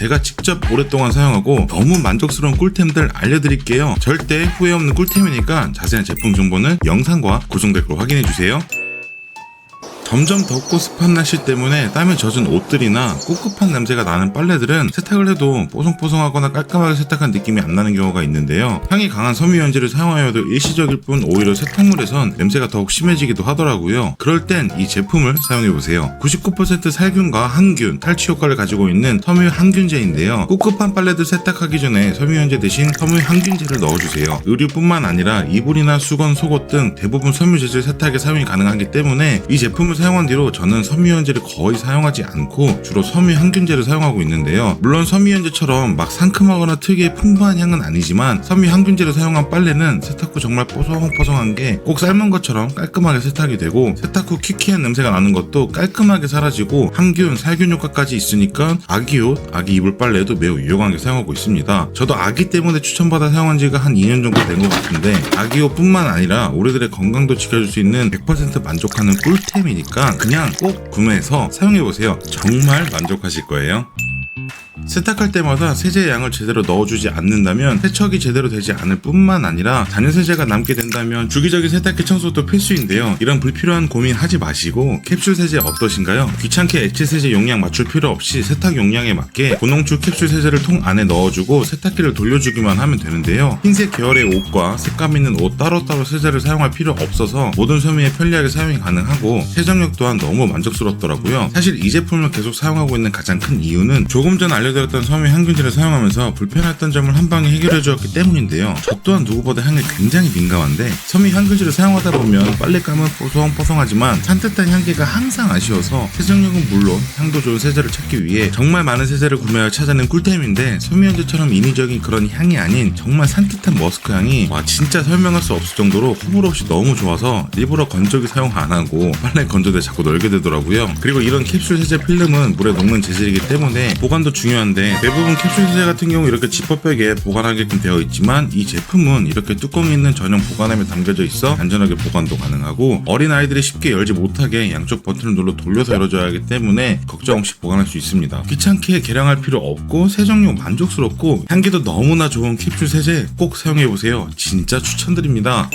제가 직접 오랫동안 사용하고 너무 만족스러운 꿀템들 알려드릴게요. 절대 후회 없는 꿀템이니까 자세한 제품 정보는 영상과 고정 댓글로 확인해주세요. 점점 덥고 습한 날씨 때문에 땀에 젖은 옷들이나 꿉꿉한 냄새가 나는 빨래들은 세탁을 해도 뽀송뽀송하거나 깔끔하게 세탁한 느낌이 안 나는 경우가 있는데요. 향이 강한 섬유유연제를 사용하여도 일시적일 뿐 오히려 세탁물에선 냄새가 더욱 심해지기도 하더라고요. 그럴 땐 이 제품을 사용해보세요. 99% 살균과 항균, 탈취 효과를 가지고 있는 섬유 항균제인데요. 꿉꿉한 빨래들 세탁하기 전에 섬유유연제 대신 섬유 항균제를 넣어주세요. 의류뿐만 아니라 이불이나 수건, 속옷 등 대부분 섬유재질 세탁에 사용이 가능하기 때문에 이 제품을 사용한 뒤로 저는 섬유유연제를 거의 사용하지 않고 주로 섬유 항균제를 사용하고 있는데요. 물론 섬유유연제처럼 막 상큼하거나 특유의 풍부한 향은 아니지만 섬유 항균제를 사용한 빨래는 세탁 후 정말 뽀송뽀송한 게 꼭 삶은 것처럼 깔끔하게 세탁이 되고 세탁 후 퀴퀴한 냄새가 나는 것도 깔끔하게 사라지고 항균, 살균 효과까지 있으니까 아기 옷, 아기 이불 빨래에도 매우 유용하게 사용하고 있습니다. 저도 아기 때문에 추천받아 사용한 지가 한 2년 정도 된 것 같은데 아기 옷뿐만 아니라 우리들의 건강도 지켜줄 수 있는 100% 만족하는 꿀템이니까 그냥 꼭 구매해서 사용해보세요. 정말 만족하실 거예요. 세탁할 때마다 세제의 양을 제대로 넣어주지 않는다면 세척이 제대로 되지 않을 뿐만 아니라 잔여 세제가 남게 된다면 주기적인 세탁기 청소도 필수인데요. 이런 불필요한 고민 하지 마시고 캡슐 세제 어떠신가요? 귀찮게 액체 세제 용량 맞출 필요 없이 세탁 용량에 맞게 고농축 캡슐 세제를 통 안에 넣어주고 세탁기를 돌려주기만 하면 되는데요. 흰색 계열의 옷과 색감 있는 옷 따로따로 세제를 사용할 필요 없어서 모든 섬유에 편리하게 사용이 가능하고 세정력 또한 너무 만족스럽더라고요. 사실 이 제품을 계속 사용하고 있는 가장 큰 이유는 조금 전 알려드렸던 섬유 항균제를 사용하면서 불편했던 점을 한방에 해결해 주었기 때문인데요. 저 또한 누구보다 향에 굉장히 민감한데 섬유 항균제를 사용하다 보면 빨랫감은 뽀송뽀송하지만 산뜻한 향기가 항상 아쉬워서 세정력은 물론 향도 좋은 세제를 찾기 위해 정말 많은 세제를 구매하여 찾아낸 꿀템인데 섬유유연제처럼 인위적인 그런 향이 아닌 정말 산뜻한 머스크 향이 와 진짜 설명할 수 없을 정도로 호불호 없이 너무 좋아서 일부러 건조기 사용 안 하고 빨래 건조대에 자꾸 널게 되더라고요. 그리고 이런 캡슐 세제 필름은 물에 녹는 재질이기 때문에 보관도 중요한데 대부분 캡슐 세제 같은 경우 이렇게 지퍼백에 보관하게끔 되어 있지만 이 제품은 이렇게 뚜껑이 있는 전용 보관함에 담겨져 있어 안전하게 보관도 가능하고 어린 아이들이 쉽게 열지 못하게 양쪽 버튼을 눌러 돌려서 열어줘야 하기 때문에 걱정 없이 보관할 수 있습니다. 귀찮게 계량할 필요 없고 세정력 만족스럽고 향기도 너무나 좋은 캡슐 세제 꼭 사용해보세요. 진짜 추천드립니다.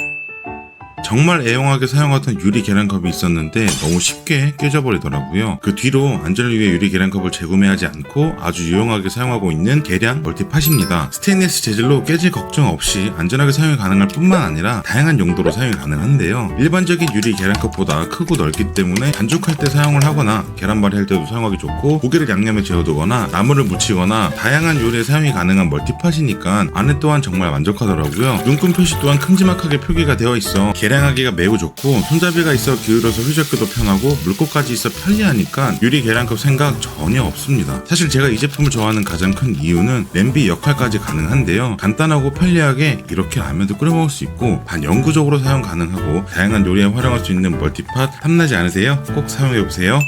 정말 애용하게 사용하던 유리 계량컵이 있었는데 너무 쉽게 깨져버리더라고요. 그 뒤로 안전을 위해 유리 계량컵을 재구매하지 않고 아주 유용하게 사용하고 있는 계량 멀티팟입니다. 스테인리스 재질로 깨질 걱정 없이 안전하게 사용이 가능할 뿐만 아니라 다양한 용도로 사용이 가능한데요. 일반적인 유리 계량컵보다 크고 넓기 때문에 반죽할 때 사용을 하거나 계란말이 할 때도 사용하기 좋고 고기를 양념에 재워두거나 나물을 무치거나 다양한 요리에 사용이 가능한 멀티팟이니까 안에 또한 정말 만족하더라고요. 눈금 표시 또한 큼지막하게 표기가 되어 있어 계량하기가 매우 좋고 손잡이가 있어 기울여서 휘젓기도 편하고 물고까지 있어 편리하니까 유리 계량컵 생각 전혀 없습니다. 사실 제가 이 제품을 좋아하는 가장 큰 이유는 냄비 역할까지 가능한데요. 간단하고 편리하게 이렇게 라면도 끓여 먹을 수 있고 반영구적으로 사용 가능하고 다양한 요리에 활용할 수 있는 멀티팟 탐나지 않으세요? 꼭 사용해보세요.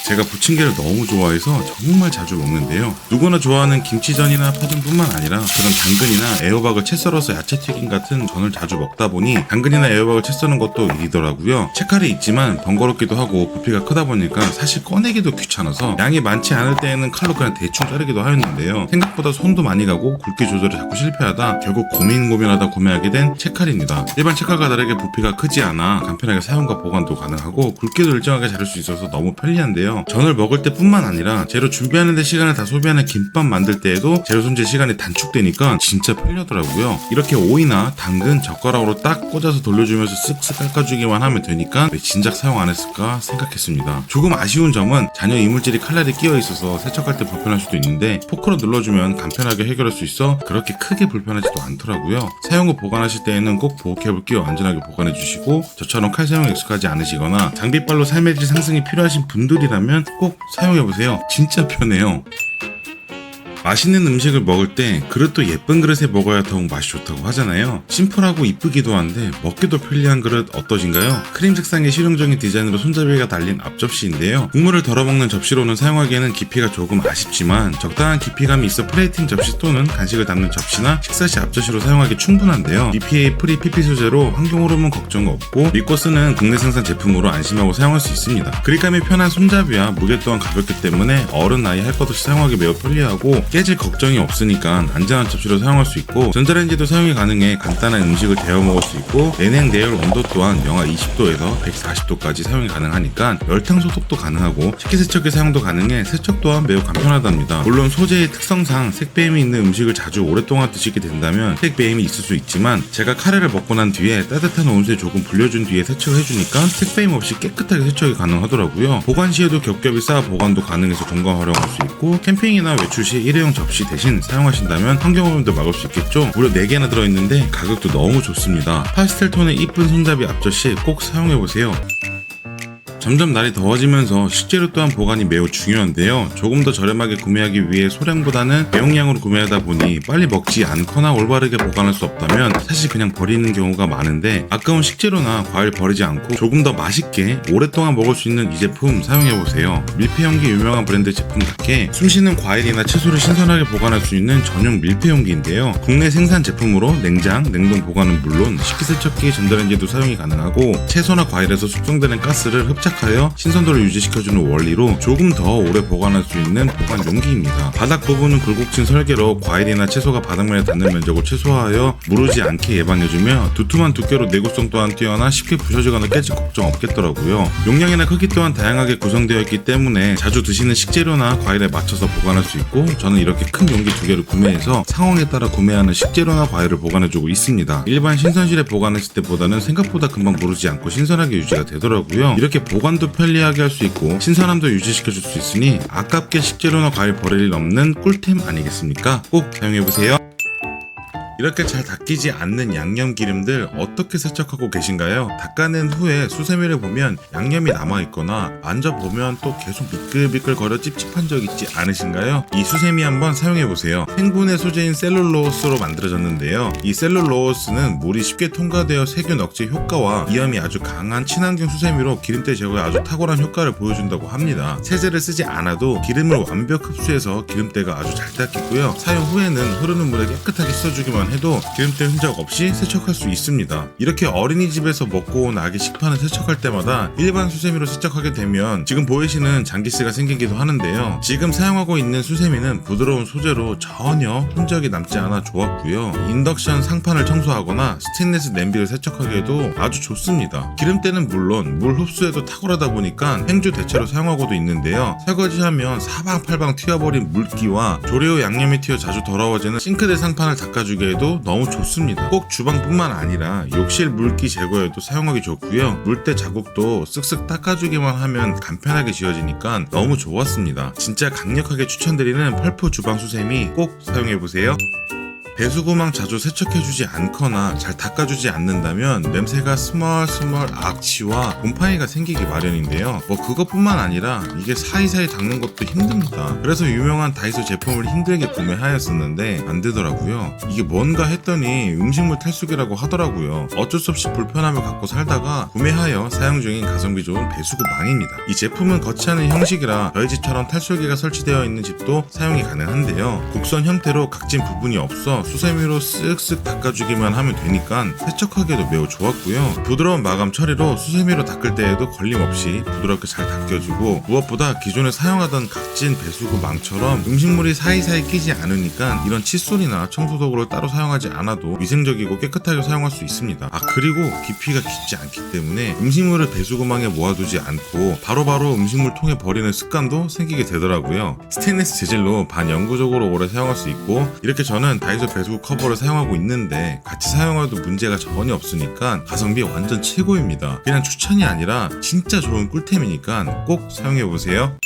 제가 부침개를 너무 좋아해서 정말 자주 먹는데요. 누구나 좋아하는 김치전이나 파전뿐만 아니라 그런 당근이나 애호박을 채 썰어서 야채튀김 같은 전을 자주 먹다 보니 당근이나 애호박을 채 써는 것도 일이더라고요. 채칼이 있지만 번거롭기도 하고 부피가 크다 보니까 사실 꺼내기도 귀찮아서 양이 많지 않을 때에는 칼로 그냥 대충 자르기도 하였는데요. 생각보다 손도 많이 가고 굵기 조절에 자꾸 실패하다 결국 고민하다 구매하게 된 채칼입니다. 일반 채칼과 다르게 부피가 크지 않아 간편하게 사용과 보관도 가능하고 굵기도 일정하게 자를 수 있어서 너무 편리한데요. 전을 먹을 때뿐만 아니라 재료 준비하는 데 시간을 다 소비하는 김밥 만들 때에도 재료 손질 시간이 단축되니까 진짜 편리하더라고요. 이렇게 오이나 당근 젓가락으로 딱 꽂아서 돌려주면서 쓱쓱 깎아주기만 하면 되니까 왜 진작 사용 안 했을까 생각했습니다. 조금 아쉬운 점은 잔여 이물질이 칼날에 끼어 있어서 세척할 때 불편할 수도 있는데 포크로 눌러주면 간편하게 해결할 수 있어 그렇게 크게 불편하지도 않더라고요. 사용 후 보관하실 때에는 꼭 보호캡을 끼워 안전하게 보관해 주시고 저처럼 칼 사용에 익숙하지 않으시거나 장비빨로 삶의 질 상승이 필요하신 분들이라면 꼭 사용해보세요. 진짜 편해요. 맛있는 음식을 먹을 때 그릇도 예쁜 그릇에 먹어야 더욱 맛이 좋다고 하잖아요. 심플하고 이쁘기도 한데 먹기도 편리한 그릇 어떠신가요? 크림 색상의 실용적인 디자인으로 손잡이가 달린 앞접시인데요. 국물을 덜어먹는 접시로는 사용하기에는 깊이가 조금 아쉽지만 적당한 깊이감이 있어 플레이팅 접시 또는 간식을 담는 접시나 식사시 앞접시로 사용하기 충분한데요. BPA 프리 PP 소재로 환경오염은 걱정 없고 믿고 쓰는 국내 생산 제품으로 안심하고 사용할 수 있습니다. 그립감이 편한 손잡이와 무게 또한 가볍기 때문에 어른 나이 할 것 없이 사용하기 매우 편리하고 깨질 걱정이 없으니까 안전한 접시로 사용할 수 있고 전자레인지도 사용이 가능해 간단한 음식을 데워 먹을 수 있고 내냉 내열 온도 또한 영하 20도에서 140도까지 사용이 가능하니까 열탕 소독도 가능하고 식기세척기 사용도 가능해 세척 또한 매우 간편하답니다. 물론 소재의 특성상 색배임이 있는 음식을 자주 오랫동안 드시게 된다면 색배임이 있을 수 있지만 제가 카레를 먹고 난 뒤에 따뜻한 온수에 조금 불려준 뒤에 세척을 해주니까 색배임 없이 깨끗하게 세척이 가능하더라고요. 보관 시에도 겹겹이 쌓아 보관도 가능해서 건강 활용할 수 있고 캠핑이나 외출 시 일회용 접시 대신 사용하신다면 환경오염도 막을 수 있겠죠. 무려 4개나 들어있는데 가격도 너무 좋습니다. 파스텔 톤의 이쁜 손잡이 앞접시 꼭 사용해보세요. 점점 날이 더워지면서 식재료 또한 보관이 매우 중요한데요. 조금 더 저렴하게 구매하기 위해 소량보다는 대용량으로 구매하다 보니 빨리 먹지 않거나 올바르게 보관할 수 없다면 사실 그냥 버리는 경우가 많은데 아까운 식재료나 과일 버리지 않고 조금 더 맛있게 오랫동안 먹을 수 있는 이 제품 사용해보세요. 밀폐용기 유명한 브랜드 제품답게 숨쉬는 과일이나 채소를 신선하게 보관할 수 있는 전용 밀폐용기인데요. 국내 생산 제품으로 냉장, 냉동 보관은 물론 식기세척기, 전자레인지도 사용이 가능하고 채소나 과일에서 숙성되는 가스를 흡착하여 신선도를 유지시켜주는 원리로 조금 더 오래 보관할 수 있는 보관 용기입니다. 바닥 부분은 굴곡진 설계로 과일이나 채소가 바닥면에 닿는 면적을 최소화하여 무르지 않게 예방해주며 두툼한 두께로 내구성 또한 뛰어나 쉽게 부셔지거나 깨질 걱정 없겠더라고요. 용량이나 크기 또한 다양하게 구성되어 있기 때문에 자주 드시는 식재료나 과일에 맞춰서 보관할 수 있고 저는 이렇게 큰 용기 2개를 구매해서 상황에 따라 구매하는 식재료나 과일을 보관해주고 있습니다. 일반 신선실에 보관했을 때보다는 생각보다 금방 무르지 않고 신선하게 유지가 되더라고요. 이렇게 보관도 편리하게 할 수 있고 신선함도 유지시켜줄 수 있으니 아깝게 식재료나 과일 버릴 일 없는 꿀템 아니겠습니까? 꼭 사용해보세요. 이렇게 잘 닦이지 않는 양념 기름들 어떻게 세척하고 계신가요? 닦아낸 후에 수세미를 보면 양념이 남아있거나 만져보면 또 계속 미끌미끌 거려 찝찝한 적 있지 않으신가요? 이 수세미 한번 사용해보세요. 생분해 소재인 셀룰로스로 만들어졌는데요. 이 셀룰로스는 물이 쉽게 통과되어 세균 억제 효과와 이염이 아주 강한 친환경 수세미로 기름때 제거에 아주 탁월한 효과를 보여준다고 합니다. 세제를 쓰지 않아도 기름을 완벽 흡수해서 기름때가 아주 잘 닦이고요. 사용 후에는 흐르는 물에 깨끗하게 씻어주기만 해도 기름때 흔적 없이 세척할 수 있습니다. 이렇게 어린이집에서 먹고 온 아기 식판을 세척할 때마다 일반 수세미로 세척하게 되면 지금 보이시는 장기스가 생기기도 하는데요. 지금 사용하고 있는 수세미는 부드러운 소재로 전혀 흔적이 남지 않아 좋았고요. 인덕션 상판을 청소하거나 스테인리스 냄비를 세척하기에도 아주 좋습니다. 기름때는 물론 물 흡수에도 탁월하다 보니까 행주 대체로 사용하고도 있는데요. 설거지하면 사방팔방 튀어버린 물기와 조리 후 양념이 튀어 자주 더러워지는 싱크대 상판을 닦아주기에도 너무 좋습니다. 꼭 주방뿐만 아니라 욕실 물기 제거에도 사용하기 좋고요. 물때 자국도 쓱쓱 닦아주기만 하면 간편하게 지워지니까 너무 좋았습니다. 진짜 강력하게 추천드리는 펄프 주방 수세미 꼭 사용해보세요. 배수구망 자주 세척해주지 않거나 잘 닦아주지 않는다면 냄새가 스멀스멀 악취와 곰팡이가 생기기 마련인데요. 그것뿐만 아니라 이게 사이사이 닦는 것도 힘듭니다. 그래서 유명한 다이소 제품을 힘들게 구매하였었는데 안 되더라고요. 이게 뭔가 했더니 음식물 탈수기라고 하더라고요. 어쩔 수 없이 불편함을 갖고 살다가 구매하여 사용 중인 가성비 좋은 배수구망입니다. 이 제품은 거치하는 형식이라 저희 집처럼 탈수기가 설치되어 있는 집도 사용이 가능한데요. 곡선 형태로 각진 부분이 없어 수세미로 쓱쓱 닦아주기만 하면 되니까 세척하기에도 매우 좋았고요. 부드러운 마감 처리로 수세미로 닦을 때에도 걸림없이 부드럽게 잘 닦여주고 무엇보다 기존에 사용하던 각진 배수구 망처럼 음식물이 사이사이 끼지 않으니까 이런 칫솔이나 청소도구를 따로 사용하지 않아도 위생적이고 깨끗하게 사용할 수 있습니다. 그리고 깊이가 깊지 않기 때문에 음식물을 배수구망에 모아두지 않고 바로바로 음식물 통에 버리는 습관도 생기게 되더라고요. 스테인리스 재질로 반영구적으로 오래 사용할 수 있고 이렇게 저는 다이소 배수구 커버를 사용하고 있는데 같이 사용해도 문제가 전혀 없으니까 가성비 완전 최고입니다. 그냥 추천이 아니라 진짜 좋은 꿀템이니까 꼭 사용해보세요.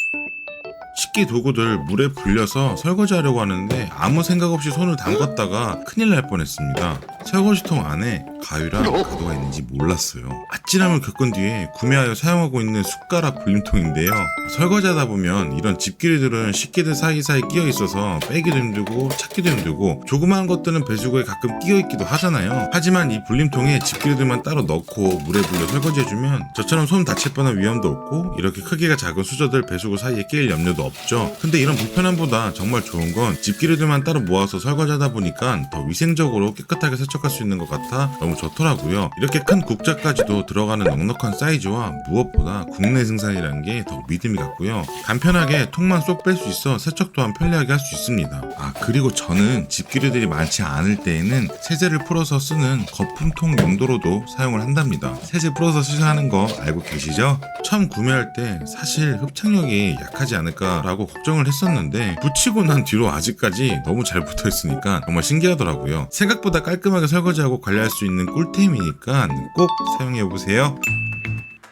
식기 도구들 물에 불려서 설거지하려고 하는데 아무 생각 없이 손을 담갔다가 큰일 날 뻔했습니다. 설거지통 안에 가위랑 가도가 있는지 몰랐어요. 아찔함을 겪은 뒤에 구매하여 사용하고 있는 숟가락 불림통인데요. 설거지하다 보면 이런 집기류들은 식기들 사이사이 끼어 있어서 빼기도 힘들고 찾기도 힘들고 조그마한 것들은 배수구에 가끔 끼어 있기도 하잖아요. 하지만 이 불림통에 집기류들만 따로 넣고 물에 불려 설거지해주면 저처럼 손 다칠 뻔한 위험도 없고 이렇게 크기가 작은 수저들 배수구 사이에 끼일 염려도 없죠. 근데 이런 불편함보다 정말 좋은 건 집기류들만 따로 모아서 설거지하다 보니까 더 위생적으로 깨끗하게 세척할 수 있는 것 같아 너무 좋더라고요. 이렇게 큰 국자까지도 들어가는 넉넉한 사이즈와 무엇보다 국내 생산이라는 게 더 믿음이 갔고요. 간편하게 통만 쏙 뺄 수 있어 세척 또한 편리하게 할 수 있습니다. 그리고 저는 집기류들이 많지 않을 때에는 세제를 풀어서 쓰는 거품통 용도로도 사용을 한답니다. 세제 풀어서 쓰셔야 하는 거 알고 계시죠? 처음 구매할 때 사실 흡착력이 약하지 않을까라고 걱정을 했었는데 붙이고 난 뒤로 아직까지 너무 잘 붙어 있으니까 정말 신기하더라고요. 생각보다 깔끔하게 설거지하고 관리할 수 있는 꿀템이니까 꼭 사용해보세요.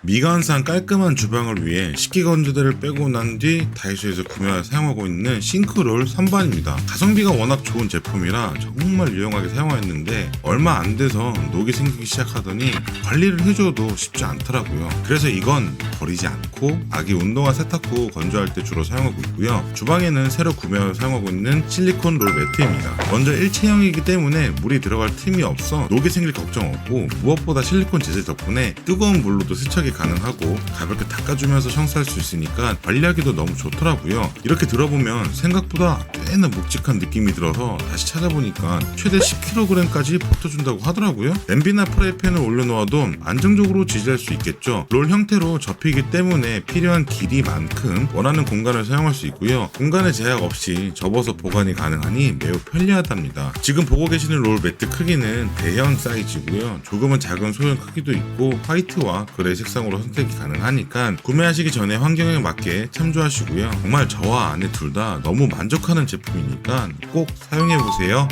미관상 깔끔한 주방을 위해 식기건조대를 빼고 난 뒤 다이소에서 구매하여 사용하고 있는 싱크롤 선반입니다. 가성비가 워낙 좋은 제품이라 정말 유용하게 사용하였는데 얼마 안 돼서 녹이 생기기 시작하더니 관리를 해줘도 쉽지 않더라고요. 그래서 이건 버리지 않고 아기 운동화 세탁 후 건조할 때 주로 사용하고 있고요. 주방에는 새로 구매하여 사용하고 있는 실리콘 롤 매트입니다. 먼저 일체형이기 때문에 물이 들어갈 틈이 없어 녹이 생길 걱정 없고 무엇보다 실리콘 재질 덕분에 뜨거운 물로도 세척이 가능하고 가볍게 닦아주면서 청소할 수 있으니까 관리하기도 너무 좋더라고요. 이렇게 들어보면 생각보다 꽤나 묵직한 느낌이 들어서 다시 찾아보니까 최대 10kg까지 버텨준다고 하더라고요. 냄비나 프라이팬을 올려놓아도 안정적으로 지지할 수 있겠죠. 롤 형태로 접히기 때문에 필요한 길이만큼 원하는 공간을 사용할 수 있고요. 공간에 제약 없이 접어서 보관이 가능하니 매우 편리하답니다. 지금 보고 계시는 롤 매트 크기는 대형 사이즈고요. 조금은 작은 소형 크기도 있고 화이트와 그레이 색상으로 선택이 가능하니까 구매하시기 전에 환경에 맞게 참조하시고요. 정말 저와 아내 둘 다 너무 만족하는 제품이니까 꼭 사용해보세요.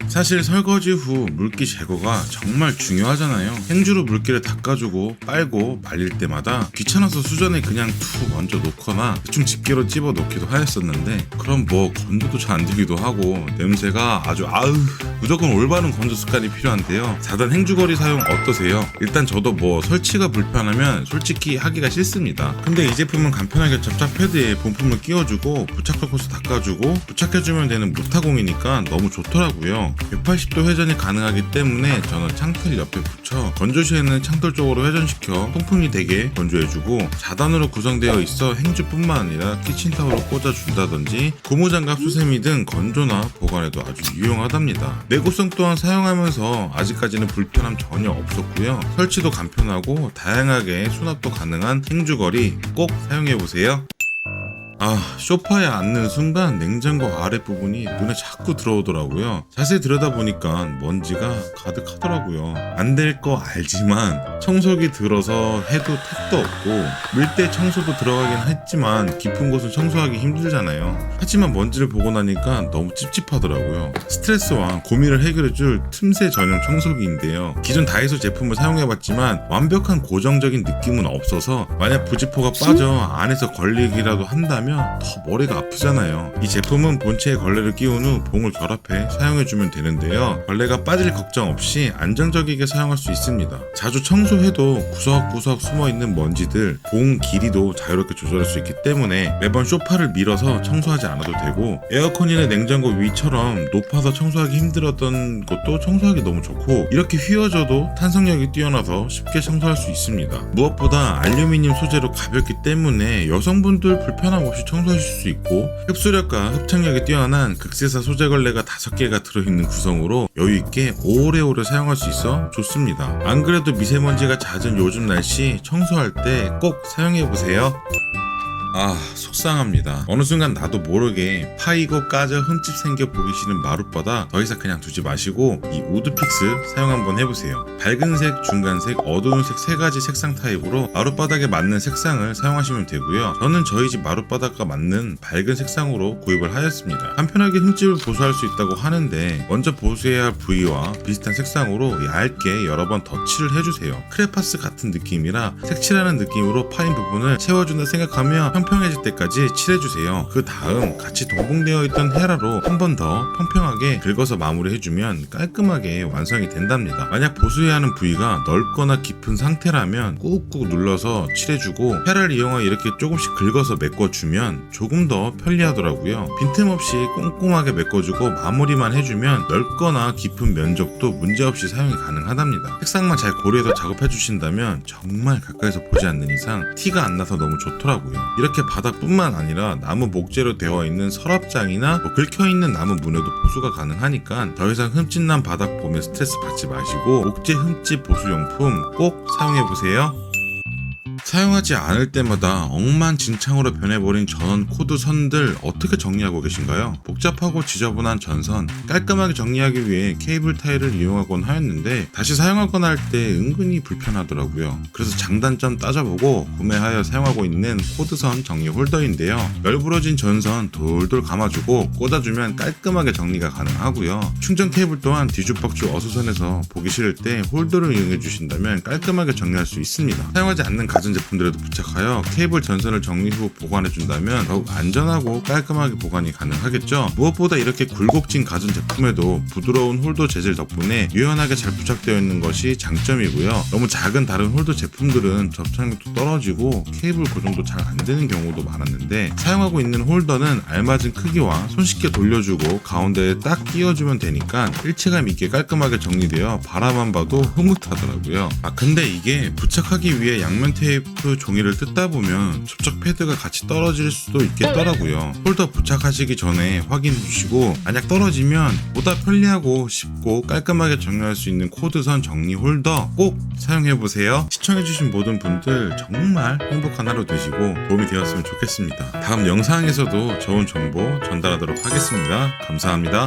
사실 설거지 후 물기 제거가 정말 중요하잖아요. 행주로 물기를 닦아주고 빨고 말릴 때마다 귀찮아서 수전에 그냥 툭 얹어 놓거나 대충 집게로 찝어 놓기도 하였었는데 그럼 뭐 건조도 잘 안 되기도 하고 냄새가 아주 무조건 올바른 건조 습관이 필요한데요. 4단 행주거리 사용 어떠세요? 일단 저도 뭐 설치가 불편하면 솔직히 하기가 싫습니다. 근데 이 제품은 간편하게 접착 패드에 본품을 끼워주고 부착 섞어서 닦아주고 부착해주면 되는 무타공이니까 너무 좋더라고요. 180도 회전이 가능하기 때문에 저는 창틀 옆에 붙여 건조 시에는 창틀 쪽으로 회전시켜 통풍이 되게 건조해주고 4단으로 구성되어 있어 행주뿐만 아니라 키친타워로 꽂아준다든지 고무장갑, 수세미 등 건조나 보관에도 아주 유용하답니다. 내구성 또한 사용하면서 아직까지는 불편함 전혀 없었고요. 설치도 간편하고 다양하게 수납도 가능한 행주거리 꼭 사용해보세요. 소파에 앉는 순간 냉장고 아랫부분이 눈에 자꾸 들어오더라고요. 자세히 들여다보니까 먼지가 가득하더라고요. 안 될 거 알지만 청소기 들어서 해도 택도 없고 밀대 청소도 들어가긴 했지만 깊은 곳은 청소하기 힘들잖아요. 하지만 먼지를 보고 나니까 너무 찝찝하더라고요. 스트레스와 고민을 해결해줄 틈새 전용 청소기인데요. 기존 다이소 제품을 사용해봤지만 완벽한 고정적인 느낌은 없어서 만약 부지포가 빠져 안에서 걸리기라도 한다면 더 머리가 아프잖아요. 이 제품은 본체에 걸레를 끼운 후 봉을 결합해 사용해주면 되는데요. 걸레가 빠질 걱정 없이 안정적이게 사용할 수 있습니다. 자주 청소해도 구석구석 숨어있는 먼지들 봉 길이도 자유롭게 조절할 수 있기 때문에 매번 소파를 밀어서 청소하지 않아도 되고 에어컨이나 냉장고 위처럼 높아서 청소하기 힘들었던 것도 청소하기 너무 좋고 이렇게 휘어져도 탄성력이 뛰어나서 쉽게 청소할 수 있습니다. 무엇보다 알루미늄 소재로 가볍기 때문에 여성분들 불편함 없이 청소하실 수 있고 흡수력과 흡착력이 뛰어난 극세사 소재 걸레가 5개가 들어있는 구성으로 여유있게 오래오래 사용할 수 있어 좋습니다. 안 그래도 미세먼지가 잦은 요즘 날씨 청소할 때 꼭 사용해보세요. 속상합니다. 어느 순간 나도 모르게 파이고 까져 흠집 생겨 보기 싫은 마룻바닥 더 이상 그냥 두지 마시고 이 우드픽스 사용 한번 해보세요. 밝은 색, 중간색, 어두운 색 3가지 색상 타입으로 마룻바닥에 맞는 색상을 사용하시면 되고요. 저는 저희 집 마룻바닥과 맞는 밝은 색상으로 구입을 하였습니다. 간편하게 흠집을 보수할 수 있다고 하는데 먼저 보수해야 할 부위와 비슷한 색상으로 얇게 여러 번 덧칠을 해주세요. 크레파스 같은 느낌이라 색칠하는 느낌으로 파인 부분을 채워준다 생각하면 평평해질 때까지 칠해주세요. 그 다음 같이 동봉되어 있던 헤라로 한 번 더 평평하게 긁어서 마무리해주면 깔끔하게 완성이 된답니다. 만약 보수해야 하는 부위가 넓거나 깊은 상태라면 꾹꾹 눌러서 칠해주고 헤라를 이용하여 이렇게 조금씩 긁어서 메꿔주면 조금 더 편리하더라고요. 빈틈없이 꼼꼼하게 메꿔주고 마무리만 해주면 넓거나 깊은 면적도 문제없이 사용이 가능하답니다. 색상만 잘 고려해서 작업해주신다면 정말 가까이서 보지 않는 이상 티가 안 나서 너무 좋더라고요. 이렇게 바닥뿐만 아니라 나무 목재로 되어 있는 서랍장이나 긁혀있는 나무 문에도 보수가 가능하니까 더 이상 흠집난 바닥 보면 스트레스 받지 마시고 목재 흠집 보수용품 꼭 사용해보세요. 사용하지 않을 때마다 억만진창으로 변해버린 전원 코드 선들 어떻게 정리하고 계신가요? 복잡하고 지저분한 전선 깔끔하게 정리하기 위해 케이블 타일을 이용하곤 하였는데 다시 사용하거나 할 때 은근히 불편하더라고요. 그래서 장단점 따져보고 구매하여 사용하고 있는 코드선 정리 홀더인데요. 널브러진 전선 돌돌 감아주고 꽂아주면 깔끔하게 정리가 가능하고요. 충전 케이블 또한 뒤죽박죽 어수선해서 보기 싫을 때 홀더를 이용해 주신다면 깔끔하게 정리할 수 있습니다. 사용하지 않는 가전 제품들에도 부착하여 케이블 전선을 정리 후 보관해준다면 더욱 안전하고 깔끔하게 보관이 가능하겠죠. 무엇보다 이렇게 굴곡진 가전 제품에도 부드러운 홀더 재질 덕분에 유연하게 잘 부착되어 있는 것이 장점이고요. 너무 작은 다른 홀더 제품들은 접착력도 떨어지고 케이블 고정도 잘 안 되는 경우도 많았는데 사용하고 있는 홀더는 알맞은 크기와 손쉽게 돌려주고 가운데에 딱 끼워주면 되니까 일체감 있게 깔끔하게 정리되어 바라만 봐도 흐뭇하더라고요. 근데 이게 부착하기 위해 양면 테이프 종이를 뜯다 보면 접착 패드가 같이 떨어질 수도 있겠더라고요. 홀더 부착하시기 전에 확인해 주시고 만약 떨어지면 보다 편리하고 쉽고 깔끔하게 정리할 수 있는 코드선 정리 홀더 꼭 사용해 보세요. 시청해 주신 모든 분들 정말 행복한 하루 되시고 도움이 되었으면 좋겠습니다. 다음 영상에서도 좋은 정보 전달하도록 하겠습니다. 감사합니다.